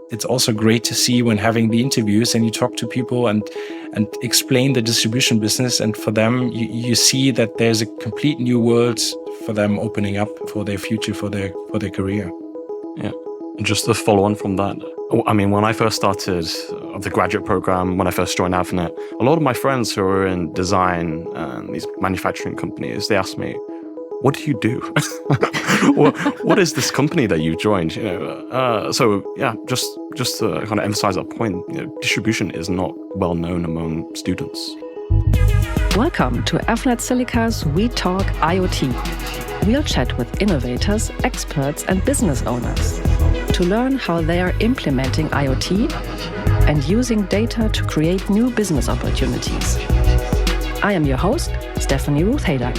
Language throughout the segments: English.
it's also great to see when having the interviews and you talk to people and explain the distribution business. And for them, you see that there's a complete new world for them opening up for their future, for their career. Yeah. And just to follow on from that, I mean, when I first started the graduate program, when I first joined Avnet, a lot of my friends who were in design and these manufacturing companies, they asked me, what do you do? What is this company that you've joined? So yeah, just to kind of emphasize that point, distribution is not well known among students. Welcome to Avnet Silica's We Talk IoT. We'll chat with innovators, experts, and business owners to learn how they are implementing IoT and using data to create new business opportunities. I am your host, Stephanie Ruth-Haydock.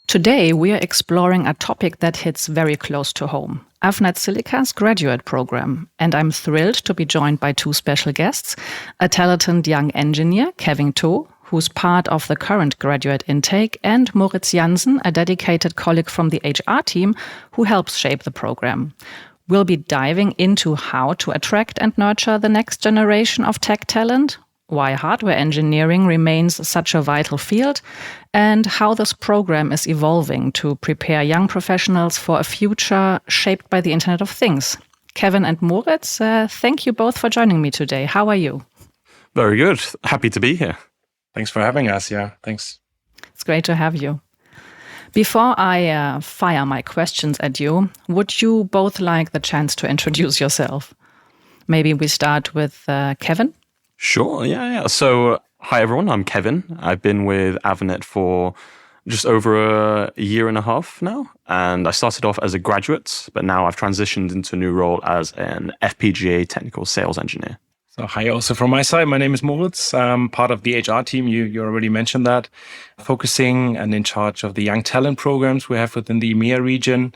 Today, we are exploring a topic that hits very close to home, Avnet Silica's graduate program. And I'm thrilled to be joined by two special guests, a talented young engineer, Kevin To, who's part of the current graduate intake, and Moritz Jansen, a dedicated colleague from the HR team who helps shape the program. We'll be diving into how to attract and nurture the next generation of tech talent, why hardware engineering remains such a vital field, and how this program is evolving to prepare young professionals for a future shaped by the Internet of Things. Kevin and Moritz, thank you both for joining me today. How are you? Very good. Happy to be here. Thanks for having us. Yeah, thanks. It's great to have you. Before I fire my questions at you, would you both like the chance to introduce yourself? Maybe we start with Kevin. Sure, yeah. So, hi everyone, I'm Kevin. I've been with Avnet for just over a year and a half now. And I started off as a graduate, but now I've transitioned into a new role as an FPGA technical sales engineer. So hi also from my side. My name is Moritz. I'm part of the HR team. You already mentioned that. Focusing and in charge of the young talent programs we have within the EMEA region.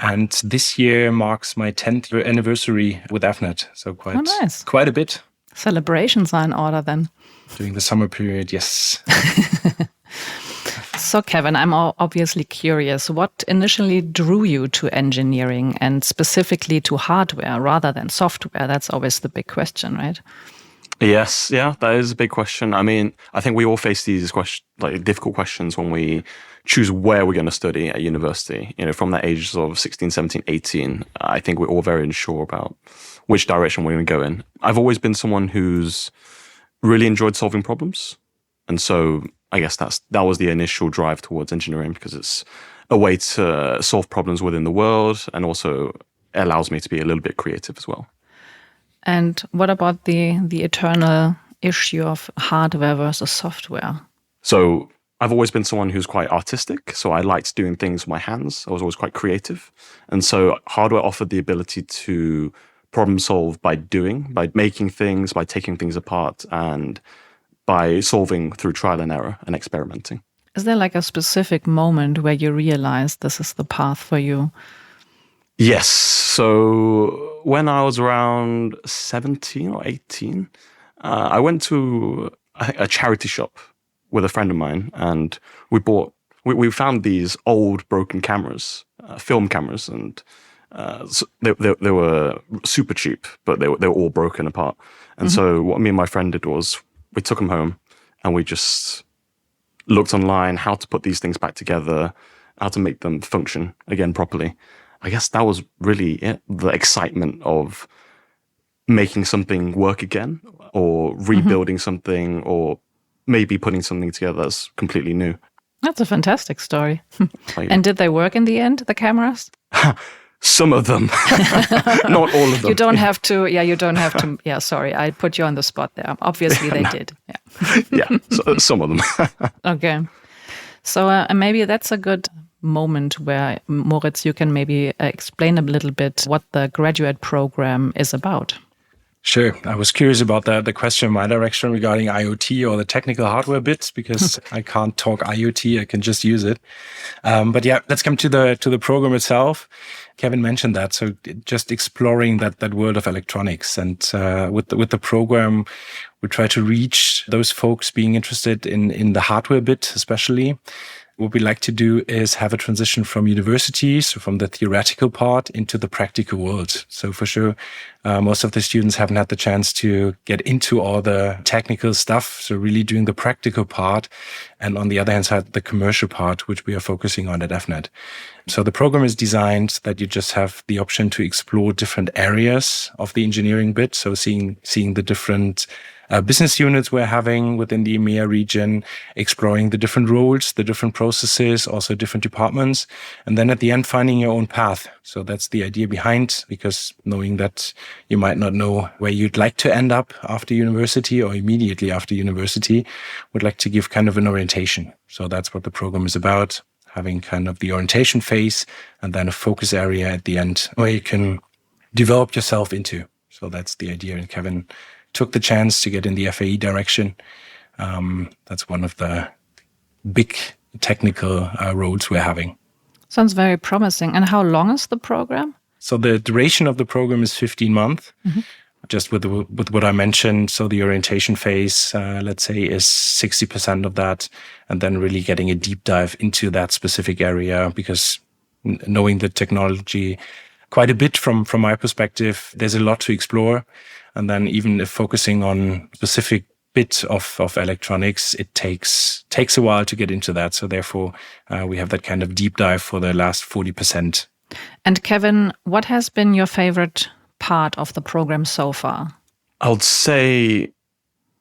And this year marks my 10th anniversary with Avnet. So quite a bit. Celebrations are in order then. During the summer period, yes. So Kevin, I'm obviously curious, what initially drew you to engineering and specifically to hardware rather than software? That's always the big question, right? Yes, yeah, that is a big question. I mean, I think we all face these difficult questions when we choose where we're going to study at university. From the ages of 16, 17, 18, I think we're all very unsure about which direction we're going to go in. I've always been someone who's really enjoyed solving problems. And so I guess that was the initial drive towards engineering, because it's a way to solve problems within the world and also allows me to be a little bit creative as well. And what about the eternal issue of hardware versus software? So I've always been someone who's quite artistic. So I liked doing things with my hands. I was always quite creative. And so hardware offered the ability to problem solve by making things, by taking things apart, and by solving through trial and error and experimenting. Is there like a specific moment where you realized this is the path for you? Yes. So when I was around 17 or 18, I went to a charity shop with a friend of mine, and we found these old broken cameras, film cameras, and so they were super cheap, but they were all broken apart. And so what me and my friend did was we took them home and we just looked online how to put these things back together, how to make them function again properly. I guess that was really it, the excitement of making something work again, or rebuilding something, or maybe putting something together that's completely new. That's a fantastic story. And did they work in the end, the cameras? Some of them, not all of them. You don't have to. Yeah, sorry, I put you on the spot there. Obviously, they did. Yeah, so, some of them. Okay, so maybe that's a good moment where, Moritz, you can maybe explain a little bit what the graduate program is about. Sure. I was curious about the question in my direction regarding IoT or the technical hardware bits, because I can't talk IoT. I can just use it. But yeah, let's come to the program itself. Kevin mentioned that. So just exploring that world of electronics. And with the program, we try to reach those folks being interested in the hardware bit, especially. what we like to do is have a transition from university, so from the theoretical part into the practical world. So for sure, most of the students haven't had the chance to get into all the technical stuff. So really doing the practical part. And on the other hand side, the commercial part, which we are focusing on at Avnet. So the program is designed that you just have the option to explore different areas of the engineering bit. So seeing the different business units we're having within the EMEA region, exploring the different roles, the different processes, also different departments, and then at the end finding your own path. So that's the idea behind, because knowing that you might not know where you'd like to end up after university or immediately after university, would like to give kind of an orientation. So that's what the program is about, having kind of the orientation phase and then a focus area at the end where you can develop yourself into. So that's the idea. And Kevin took the chance to get in the FAE direction. That's one of the big technical roles we're having. Sounds very promising. And how long is the program? So the duration of the program is 15 months. Mm-hmm. Just with what I mentioned, so the orientation phase, let's say, is 60% of that, and then really getting a deep dive into that specific area, because knowing the technology quite a bit from my perspective, there's a lot to explore. And then even if focusing on specific bit of electronics, it takes a while to get into that. So therefore, we have that kind of deep dive for the last 40%. And Kevin, what has been your favorite part of the program so far? I would say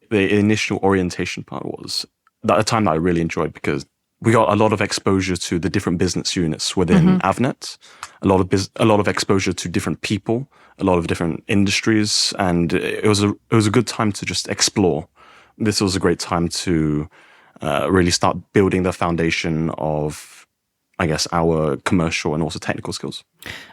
the initial orientation part was a time that I really enjoyed, because we got a lot of exposure to the different business units within Avnet, a lot of exposure to different people, a lot of different industries, and it was a good time to just explore. This was a great time to really start building the foundation of, I guess, our commercial and also technical skills.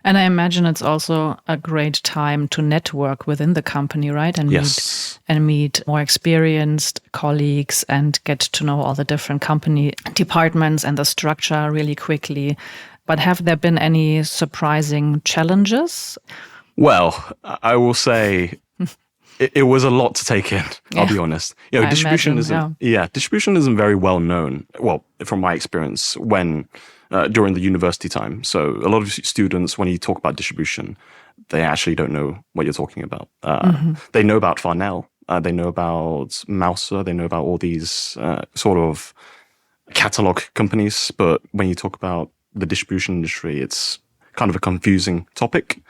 And I imagine it's also a great time to network within the company, right? And meet more experienced colleagues and get to know all the different company departments and the structure really quickly. But have there been any surprising challenges? Well, I will say it was a lot to take in, I'll be honest. Distribution isn't very well known. Well, from my experience, during the university time. So a lot of students, when you talk about distribution, they actually don't know what you're talking about. They know about Farnell, they know about Mouser, they know about all these sort of catalog companies. But when you talk about the distribution industry, it's kind of a confusing topic.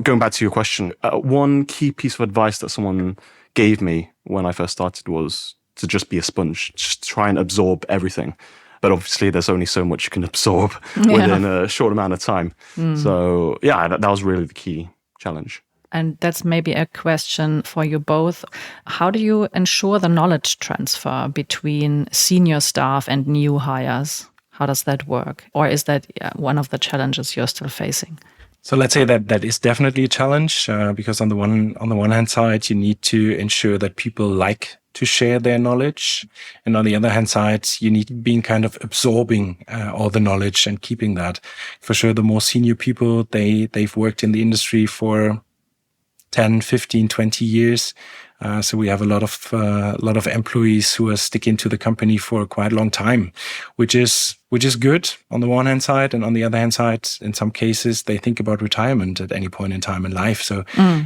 Going back to your question, one key piece of advice that someone gave me when I first started was to just be a sponge, just try and absorb everything. But obviously, there's only so much you can absorb within a short amount of time. So, that was really the key challenge. And that's maybe a question for you both. How do you ensure the knowledge transfer between senior staff and new hires? How does that work? Or is that one of the challenges you're still facing? So let's say that is definitely a challenge, because on the one hand side, you need to ensure that people like to share their knowledge, and on the other hand side, you need being kind of absorbing all the knowledge and keeping that. For sure, the more senior people, they've worked in the industry for 10, 15, 20 years. So we have a lot of employees who are sticking to the company for quite a long time, which is good on the one hand side, and on the other hand side, in some cases they think about retirement at any point in time in life. So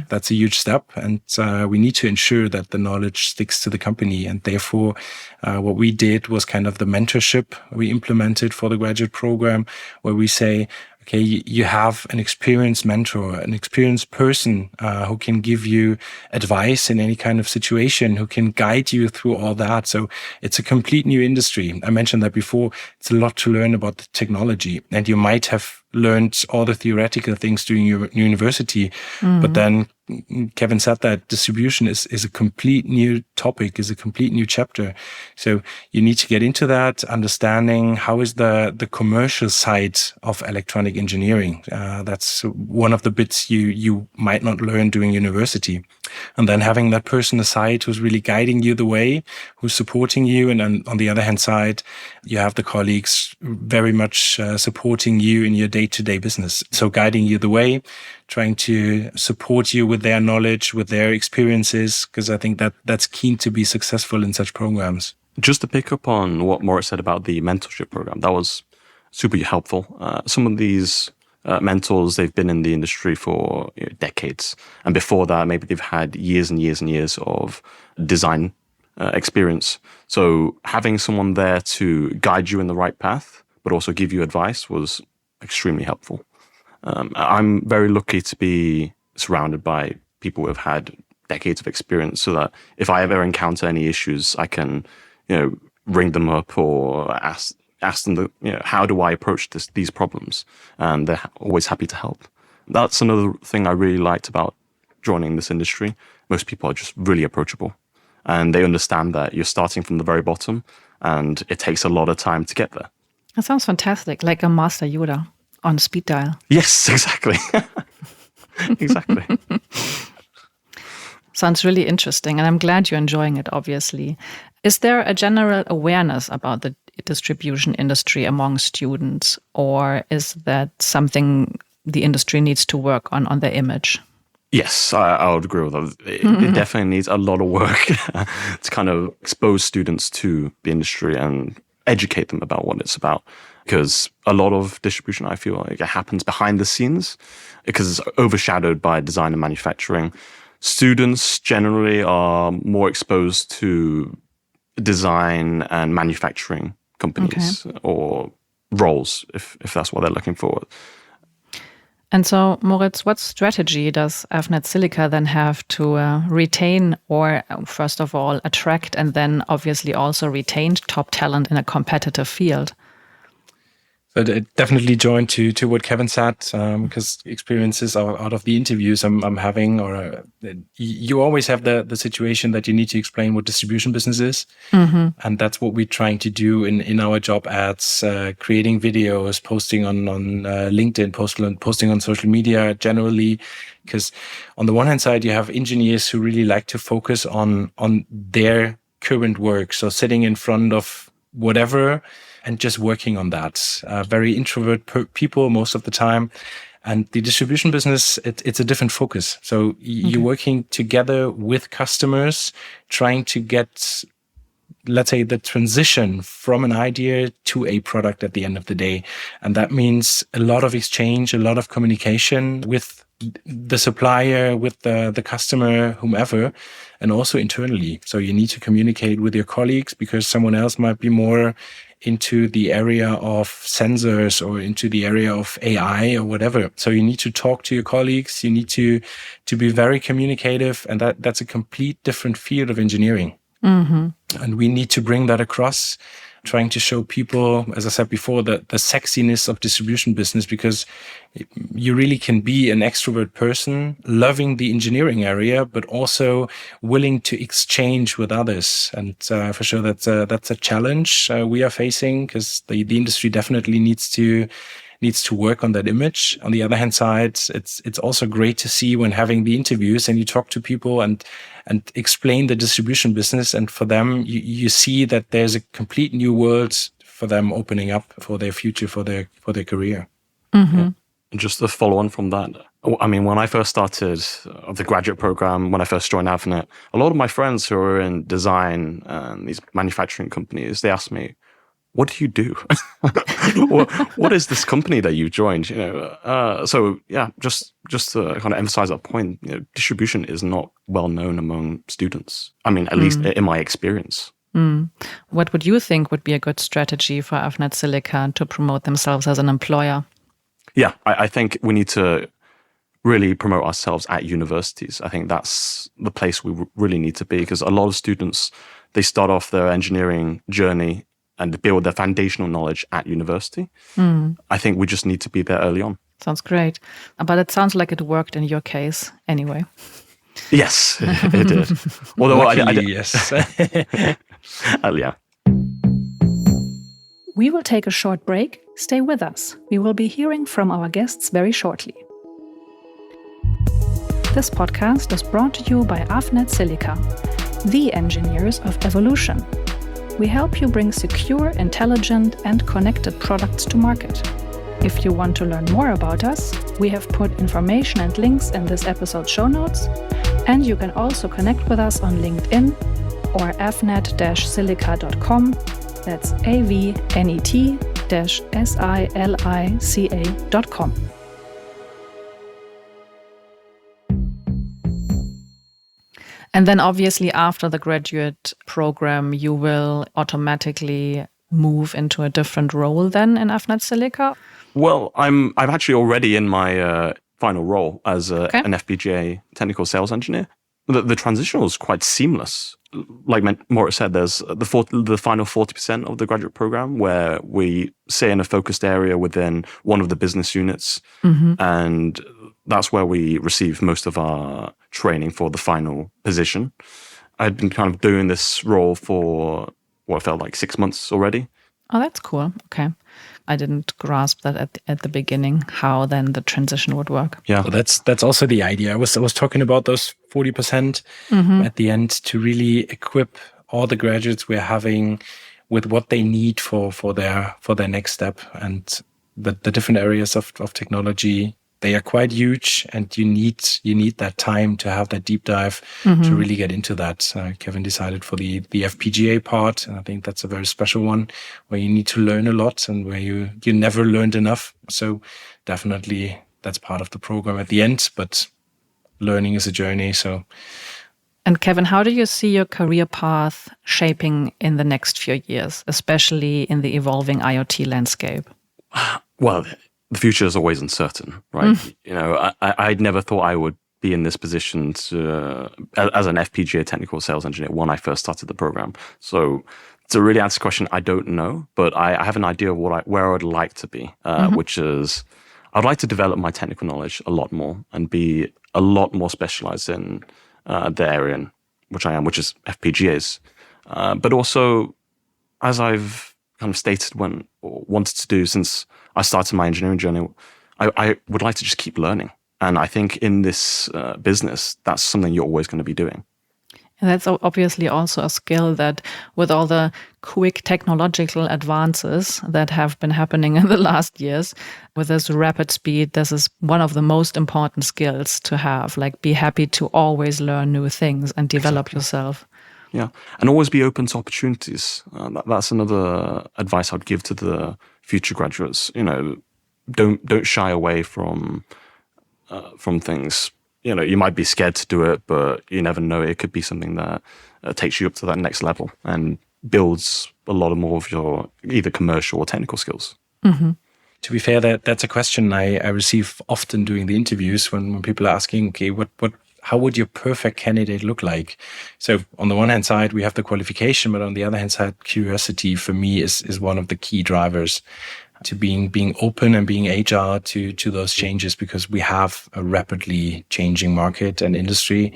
that's a huge step, and we need to ensure that the knowledge sticks to the company. And therefore, what we did was kind of the mentorship we implemented for the graduate program, where we say, okay, you have an experienced mentor, an experienced person who can give you advice in any kind of situation, who can guide you through all that. So it's a complete new industry. I mentioned that before. It's a lot to learn about the technology, and you might have learned all the theoretical things during your university, but then Kevin said that distribution is a complete new topic, is a complete new chapter. So you need to get into that, understanding how is the commercial side of electronic engineering. That's one of the bits you might not learn during university. And then having that person aside who's really guiding you the way, who's supporting you. And then on the other hand side, you have the colleagues very much supporting you in your day-to-day business. So guiding you the way, trying to support you with their knowledge, with their experiences, because I think that's keen to be successful in such programs. Just to pick up on what Moritz said about the mentorship program, that was super helpful. Some of these mentors, they've been in the industry for decades. And before that, maybe they've had years and years and years of design experience. So having someone there to guide you in the right path, but also give you advice was extremely helpful. I'm very lucky to be surrounded by people who have had decades of experience, so that if I ever encounter any issues, I can, ring them up or ask them, how do I approach these problems? And they're always happy to help. That's another thing I really liked about joining this industry. Most people are just really approachable, and they understand that you're starting from the very bottom, and it takes a lot of time to get there. That sounds fantastic, like a master Yoda on speed dial. Yes, exactly. Exactly. Sounds really interesting, and I'm glad you're enjoying it, obviously. Is there a general awareness about the distribution industry among students, or is that something the industry needs to work on their image? Yes, I would agree with that. It definitely needs a lot of work to kind of expose students to the industry and educate them about what it's about. Because a lot of distribution, I feel like it happens behind the scenes because it's overshadowed by design and manufacturing. Students generally are more exposed to design and manufacturing companies or roles, if that's what they're looking for. And so, Moritz, what strategy does Avnet Silica then have to retain or, first of all, attract and then obviously also retain top talent in a competitive field? But I definitely joined to what Kevin said, because experiences out of the interviews I'm having, or you always have the situation that you need to explain what distribution business is. Mm-hmm. And that's what we're trying to do in our job ads, creating videos, posting on LinkedIn, posting on social media generally. Because on the one hand side, you have engineers who really like to focus on their current work. So sitting in front of whatever and just working on that. Very introvert people most of the time. And the distribution business, it's a different focus. So you're working together with customers, trying to get, let's say, the transition from an idea to a product at the end of the day. And that means a lot of exchange, a lot of communication with the supplier, with the customer, whomever, and also internally. So you need to communicate with your colleagues because someone else might be more into the area of sensors or into the area of AI or whatever. So you need to talk to your colleagues. You need to be very communicative, and that's a complete different field of engineering. Mm-hmm. And we need to bring that across, trying to show people, as I said before, the sexiness of distribution business, because you really can be an extrovert person, loving the engineering area, but also willing to exchange with others. And for sure, that's a challenge we are facing, because the industry definitely needs to work on that image. On the other hand side, it's also great to see when having the interviews and you talk to people and explain the distribution business, and for them you see that there's a complete new world for them opening up for their future, for their career. Mm-hmm. Yeah. And just to follow on from that, I mean, when I first started the graduate program, when I first joined Avnet, a lot of my friends who are in design and these manufacturing companies, they asked me, what do you do? What is this company that you joined? So yeah, just to kind of emphasize that point, distribution is not well known among students. I mean, at least in my experience. What would you think would be a good strategy for Avnet Silica to promote themselves as an employer? Yeah, I think we need to really promote ourselves at universities. I think that's the place we really need to be, because a lot of students, they start off their engineering journey and build their foundational knowledge at university. I think we just need to be there early on. Sounds great. But it sounds like it worked in your case anyway. Yes, it did. Although Luckily, yes. Yeah. We will take a short break. Stay with us. We will be hearing from our guests very shortly. This podcast is brought to you by Avnet Silica, the engineers of evolution. We help you bring secure, intelligent, and connected products to market. If you want to learn more about us, we have put information and links in this episode's show notes, and you can also connect with us on LinkedIn or avnet-silica.com. That's avnet-silica.com. And then obviously after the graduate program, you will automatically move into a different role then in Avnet Silica? Well, I'm actually already in my final role as an FPGA technical sales engineer. The transition was quite seamless. Like Moritz said, there's the final 40% of the graduate program where we stay in a focused area within one of the business units. And that's where we receive most of our training for the final position. I'd been kind of doing this role for what felt like 6 months already. Oh, that's cool. Okay. I didn't grasp that at the beginning, how then the transition would work. Yeah. So that's also the idea. I was talking about those 40% at the end to really equip all the graduates we're having with what they need for their next step. And the different areas of technology, they are quite huge, and you need that time to have that deep dive to really get into that. Kevin decided for the FPGA part, and I think that's a very special one where you need to learn a lot and where you never learned enough. So definitely that's part of the program at the end, but learning is a journey. So. And Kevin, how do you see your career path shaping in the next few years, especially in the evolving IoT landscape? Well, the future is always uncertain, right? You know, I'd never thought I would be in this position as an FPGA technical sales engineer when I first started the program. So to really answer the question, I don't know, but I have an idea of where I would like to be, which is I'd like to develop my technical knowledge a lot more and be a lot more specialized in the area in which I am, which is FPGAs. But also, as I've kind of stated wanted to do since I started my engineering journey, I would like to just keep learning. And I think in this business, that's something you're always going to be doing. And that's obviously also a skill that with all the quick technological advances that have been happening in the last years, with this rapid speed, this is one of the most important skills to have. Like, be happy to always learn new things and develop yourself. Yeah, and always be open to opportunities. That's another advice I'd give to the future graduates. You know, don't shy away from things. You know, you might be scared to do it, but you never know. It could be something that takes you up to that next level and builds a lot more of your either commercial or technical skills. To be fair, that's a question I receive often during the interviews when people are asking, okay, how would your perfect candidate look like? So on the one hand side, we have the qualification, but on the other hand side, curiosity for me is one of the key drivers to being open and being agile to those changes, because we have a rapidly changing market and industry,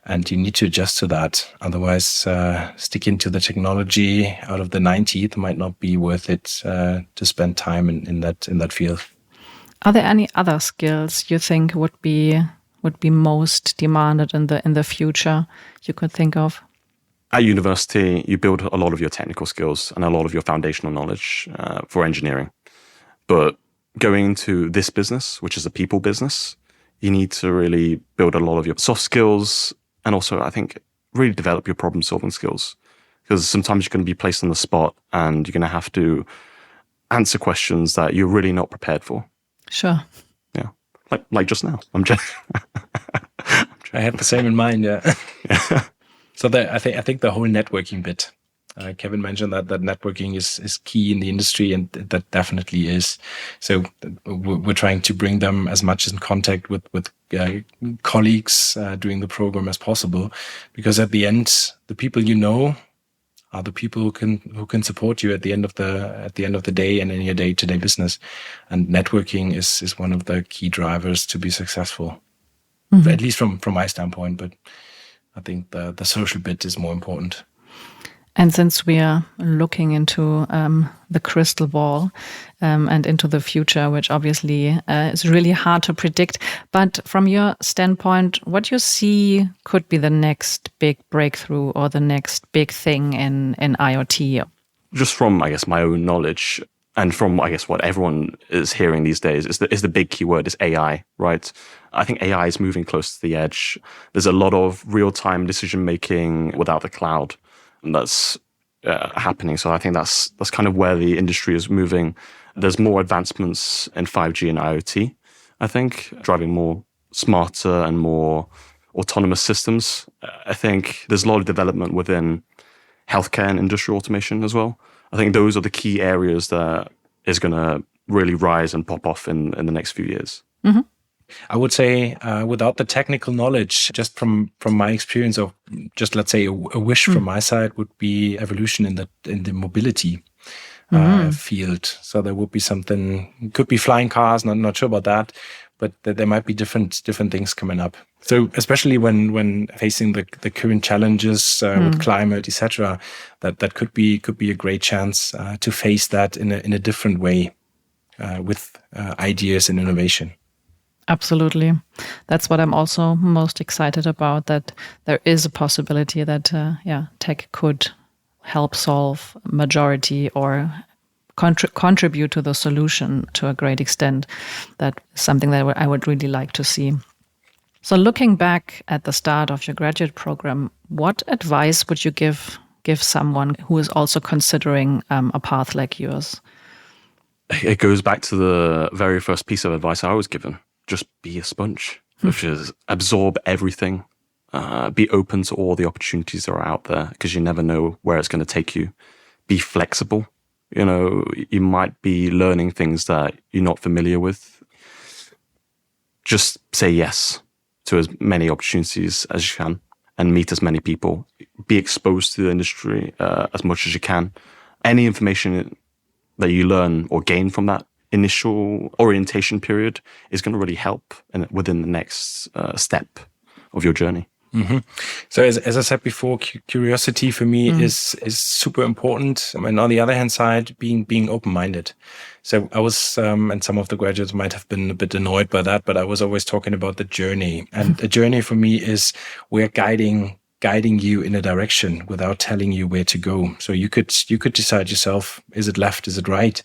and you need to adjust to that. Otherwise, sticking to the technology out of the 90th might not be worth it to spend time in that field. Are there any other skills you think would be most demanded in the future you could think of? At university, you build a lot of your technical skills and a lot of your foundational knowledge for engineering. But going into this business, which is a people business, you need to really build a lot of your soft skills and also, I think, really develop your problem-solving skills. Because sometimes you're going to be placed on the spot and you're going to have to answer questions that you're really not prepared for. Sure. Yeah. Like just now. I'm just I had the same in mind, yeah. So I think the whole networking bit, Kevin mentioned that networking is key in the industry, and that definitely is. So we're trying to bring them as much in contact with colleagues during the program as possible, because at the end, the people you know are the people who can support you at the end of the day and in your day-to-day business. And networking is one of the key drivers to be successful, at least from my standpoint. But I think the social bit is more important. And since we are looking into the crystal ball and into the future, which obviously is really hard to predict, but from your standpoint, what you see could be the next big breakthrough or the next big thing in IoT? Just from, I guess, my own knowledge and from, I guess, what everyone is hearing these days is the big keyword is AI, right? I think AI is moving close to the edge. There's a lot of real-time decision-making without the cloud. that's happening. So I think that's kind of where the industry is moving. There's more advancements in 5G and IoT, I think, driving more smarter and more autonomous systems. I think there's a lot of development within healthcare and industrial automation as well. I think those are the key areas that is going to really rise and pop off in the next few years. Mm-hmm. I would say without the technical knowledge, just from my experience, or just let's say a wish from my side, would be evolution in the mobility field. So there would be something, could be flying cars, not sure about that, but there might be different things coming up. So especially when facing the current challenges with climate, etc., that could be a great chance to face that in a different way with ideas and innovation. Absolutely. That's what I'm also most excited about, that there is a possibility that tech could help solve majority or contribute to the solution to a great extent. That's something that I would really like to see. So looking back at the start of your graduate program, what advice would you give someone who is also considering a path like yours? It goes back to the very first piece of advice I was given. Just be a sponge, which is absorb everything, be open to all the opportunities that are out there, because you never know where it's going to take you. Be flexible. You know, you might be learning things that you're not familiar with. Just say yes to as many opportunities as you can and meet as many people. Be exposed to the industry as much as you can. Any information that you learn or gain from that initial orientation period is going to really help within the next step of your journey. Mm-hmm. So as I said before, curiosity for me is super important. And on the other hand side, being open-minded. So I was, and some of the graduates might have been a bit annoyed by that, but I was always talking about the journey. And a journey for me is we're guiding you in a direction without telling you where to go. So you could decide yourself, is it left, is it right?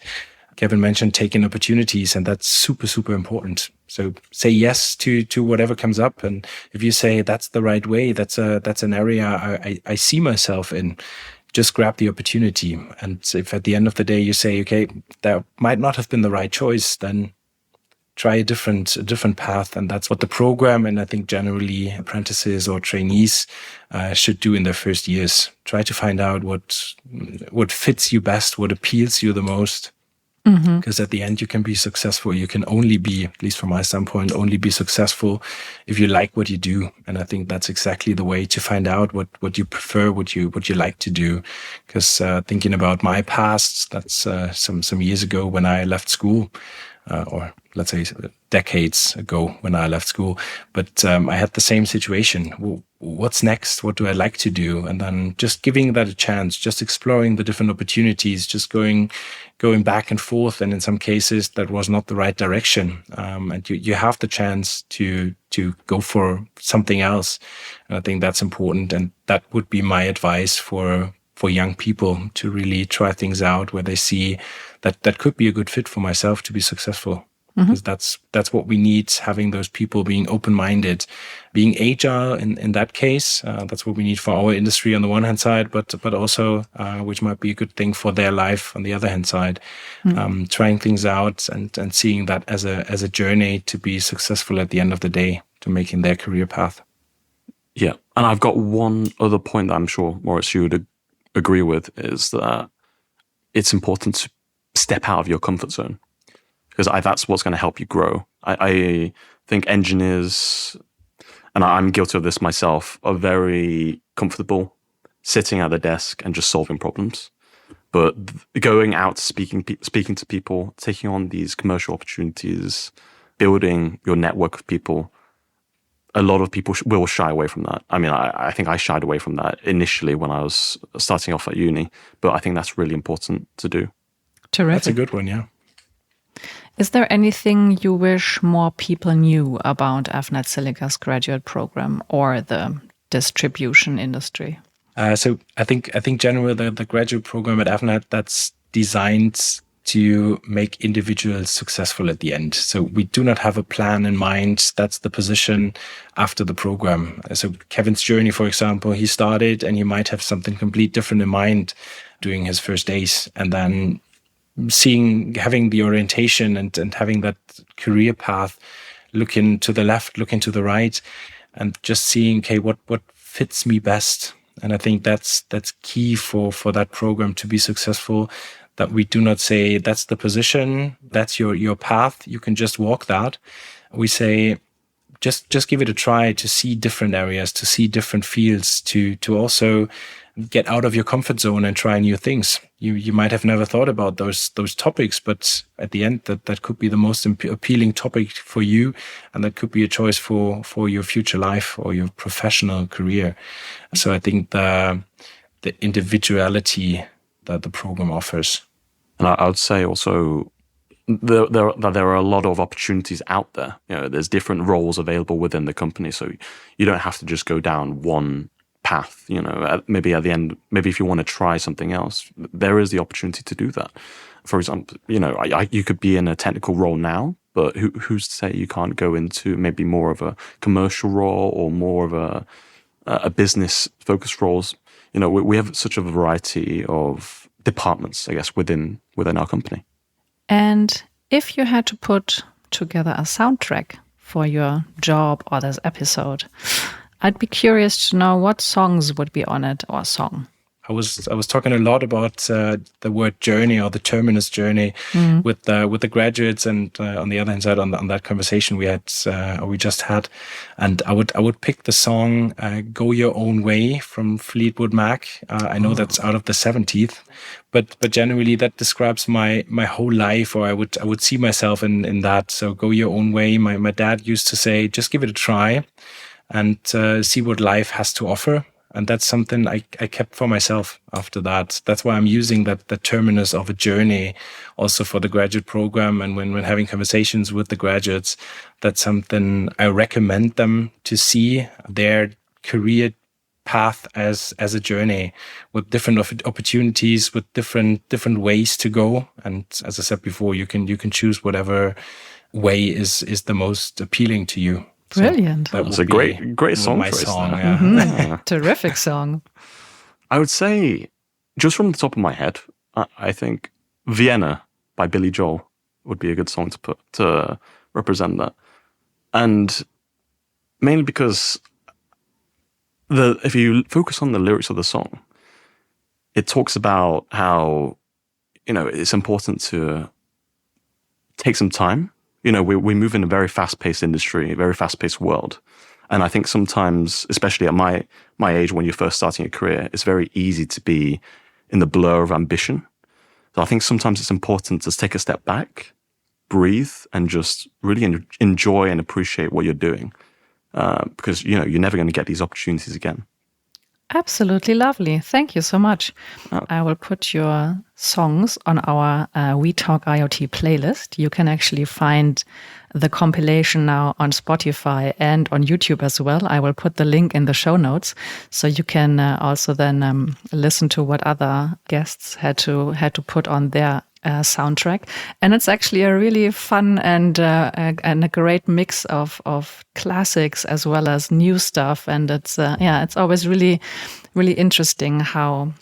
Kevin mentioned taking opportunities, and that's super, super important. So say yes to whatever comes up. And if you say that's the right way, that's an area I see myself in, just grab the opportunity. And if at the end of the day you say, okay, that might not have been the right choice, then try a different path. And that's what the program, and I think generally apprentices or trainees should do in their first years. Try to find out what fits you best, what appeals you the most. Because at the end, you can be successful. You can only be, at least from my standpoint, only be successful if you like what you do. And I think that's exactly the way to find out what you prefer, what you like to do. Because thinking about my past, that's some years ago when I left school, or let's say decades ago when I left school. But I had the same situation. Well, what's next? What do I like to do? And then just giving that a chance, just exploring the different opportunities, just going back and forth. And in some cases, that was not the right direction. And you have the chance to go for something else. And I think that's important. And that would be my advice for young people, to really try things out where they see that could be a good fit for myself to be successful. Because that's what we need, having those people being open-minded, being agile in that case. That's what we need for our industry on the one hand side, but also which might be a good thing for their life on the other hand side. Trying things out and seeing that as a journey to be successful at the end of the day, to making their career path. Yeah, and I've got one other point that I'm sure, Moritz, you would agree with, is that it's important to step out of your comfort zone. Because that's what's going to help you grow. I think engineers, and I'm guilty of this myself, are very comfortable sitting at the desk and just solving problems. But going out, speaking to people, taking on these commercial opportunities, building your network of people, a lot of people will shy away from that. I mean, I think I shied away from that initially when I was starting off at uni, but I think that's really important to do. Terrific. That's a good one, yeah. Is there anything you wish more people knew about Avnet Silica's graduate program or the distribution industry? So I think generally the graduate program at Avnet, that's designed to make individuals successful at the end. So we do not have a plan in mind. That's the position after the program. So Kevin's journey, for example, he started and he might have something completely different in mind during his first days. And then having the orientation and having that career path, looking to the left, looking to the right, and just seeing, okay, what fits me best. And I think that's key for that program to be successful, that we do not say that's the position, that's your path, you can just walk that. We say just give it a try to see different areas, to see different fields, to also get out of your comfort zone and try new things. You might have never thought about those topics, but at the end that could be the most appealing topic for you, and that could be a choice for your future life or your professional career. So I think the individuality that the program offers. And I would say also there are a lot of opportunities out there. There's different roles available within the company, so you don't have to just go down one path. Maybe at the end, maybe if you want to try something else, there is the opportunity to do that. For example, you could be in a technical role now, but who's to say you can't go into maybe more of a commercial role or more of a business focused roles. We have such a variety of departments, I guess, within our company. And if you had to put together a soundtrack for your job or this episode, I'd be curious to know what songs would be on it, or song. I was talking a lot about the word journey, or the terminus journey, with the graduates, and on the other hand side, on that conversation we just had, and I would pick the song "Go Your Own Way" from Fleetwood Mac. I know that's out of the 70s, but generally that describes my whole life, or I would see myself in that. So go your own way. My dad used to say, just give it a try, and see what life has to offer. And that's something I kept for myself after that. That's why I'm using the terminus of a journey also for the graduate program. And when having conversations with the graduates, that's something I recommend them to see their career path as a journey with different opportunities, with different ways to go. And as I said before, you can choose whatever way is the most appealing to you. Brilliant. So that's a great song choice. Yeah. Mm-hmm. Terrific song. I would say, just from the top of my head, I think Vienna by Billy Joel would be a good song to represent that. And mainly because if you focus on the lyrics of the song, it talks about how, it's important to take some time. We move in a very fast-paced industry, a very fast-paced world. And I think sometimes, especially at my age, when you're first starting a career, it's very easy to be in the blur of ambition. So I think sometimes it's important to take a step back, breathe, and just really enjoy and appreciate what you're doing. Because, you're never going to get these opportunities again. Absolutely lovely. Thank you so much. Oh. I will put your songs on our We Talk IoT playlist. You can actually find the compilation now on Spotify and on YouTube as well. I will put the link in the show notes, so you can also then listen to what other guests had to put on their soundtrack. And it's actually a really fun and a great mix of classics as well as new stuff. And it's always really, really interesting how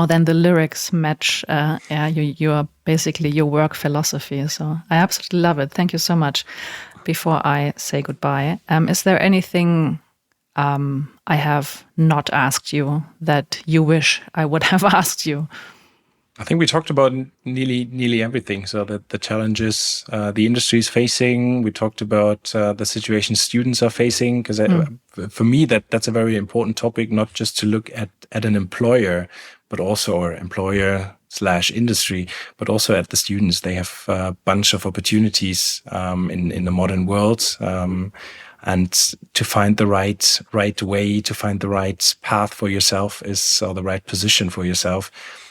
then the lyrics match your basically your work philosophy. So I absolutely love it. Thank you so much. Before I say goodbye, is there anything I have not asked you that you wish I would have asked you? I think we talked about nearly everything. So the challenges the industry is facing. We talked about the situation students are facing, because for me that's a very important topic. Not just to look at an employer, but also or employer/industry, but also at the students. They have a bunch of opportunities in the modern world, and to find the right way, to find the right path for yourself or the right position for yourself,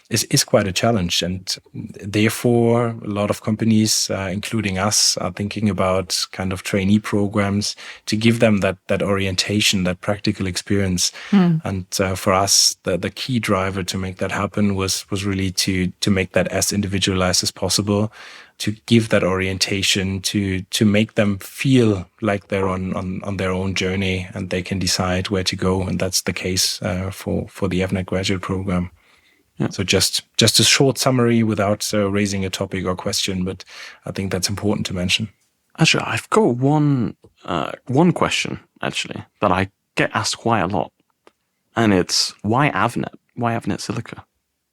is quite a challenge. And therefore, a lot of companies, including us, are thinking about kind of trainee programs to give them that orientation, that practical experience. And for us, the key driver to make that happen was really to make that as individualized as possible, to give that orientation, to make them feel like they're on their own journey and they can decide where to go. And that's the case for the Avnet graduate program. Yeah. So just a short summary without raising a topic or question, but I think that's important to mention. Actually, I've got one question actually that I get asked quite a lot, and it's why Avnet? Why Avnet Silica?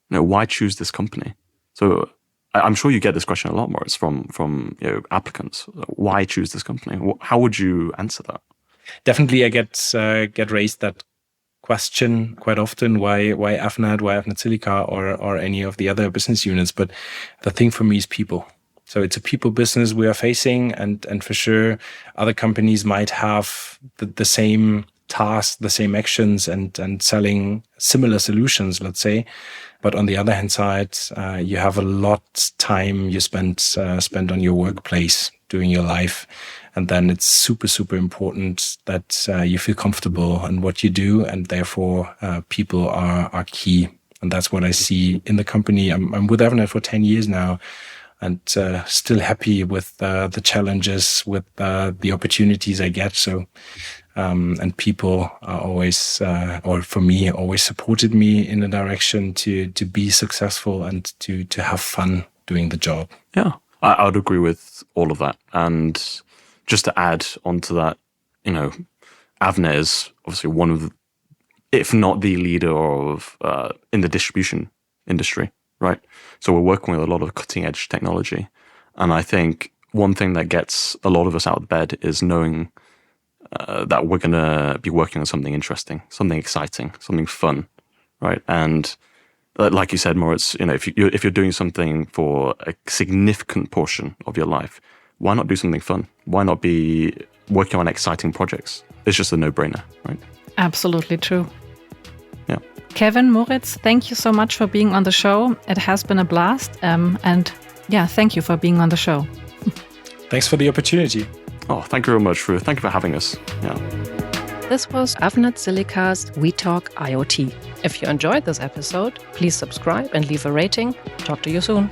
Why choose this company? So I'm sure you get this question a lot more. It's from applicants. Why choose this company? How would you answer that? Definitely, I get raised that question quite often. Why Avnet? Why Avnet Silica or any of the other business units? But the thing for me is people. So it's a people business we are facing, and for sure other companies might have the same tasks, the same actions, and selling similar solutions, let's say. But on the other hand side, you have a lot time you spend on your workplace, doing your life. And then it's super, super important that you feel comfortable in what you do. And therefore, people are key. And that's what I see in the company. I'm with Avnet for 10 years now, and still happy with the challenges, with the opportunities I get. So, and people are always, or for me, always supported me in a direction to be successful and to have fun doing the job. Yeah, I would agree with all of that. And just to add onto that, Avnet is obviously one of, if not the leader of in the distribution industry, right? So we're working with a lot of cutting edge technology. And I think one thing that gets a lot of us out of bed is knowing that we're going to be working on something interesting, something exciting, something fun, right? And like you said, Moritz, if you're doing something for a significant portion of your life, why not do something fun? Why not be working on exciting projects? It's just a no-brainer, right? Absolutely true. Yeah. Kevin, Moritz, thank you so much for being on the show. It has been a blast. And thank you for being on the show. Thanks for the opportunity. Oh, thank you very much, Ruth. Thank you for having us. Yeah. This was Avnet Silica's We Talk IoT. If you enjoyed this episode, please subscribe and leave a rating. Talk to you soon.